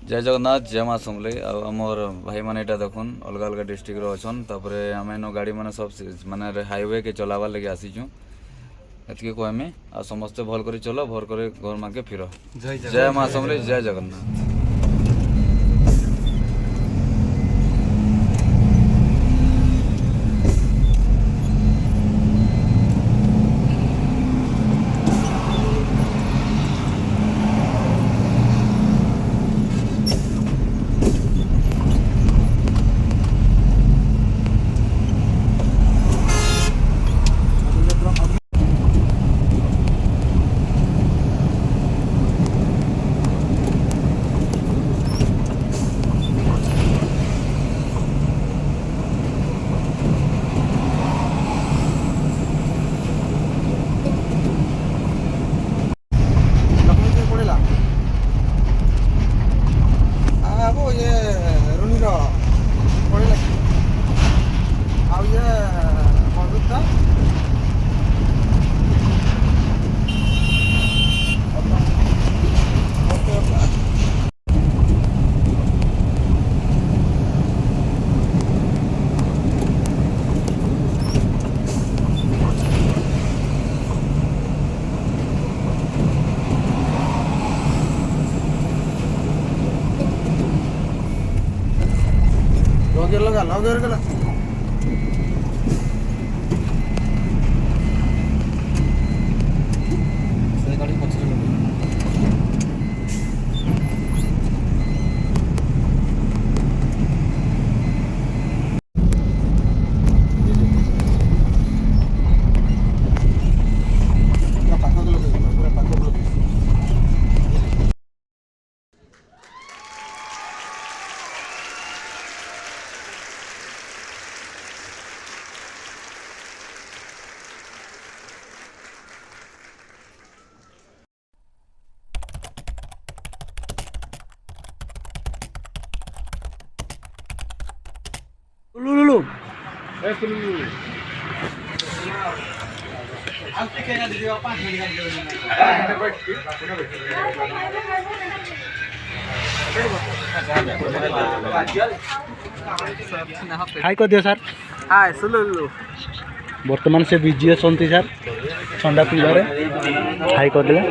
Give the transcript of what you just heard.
जय जगन्नाथ जय माँ समलेई आमर भाई मैंने यहाँ देखुन अलग अलग डिस्ट्रिक्ट अच्छन आम इन गाड़ी मैंने सब माने हाईवे के चलावार लगे आसीचु एतकी कहमी आ समस्ते भल कर चल भर कर घर मानके फिर जय माँ समलेई जय जगन्नाथ। लगा गला गाड़ी पछरे हाई कर दियो सर हाय सुलुलु बर्तमान से बिजी असंती सर ठंडा पीबारे हाई कर दिले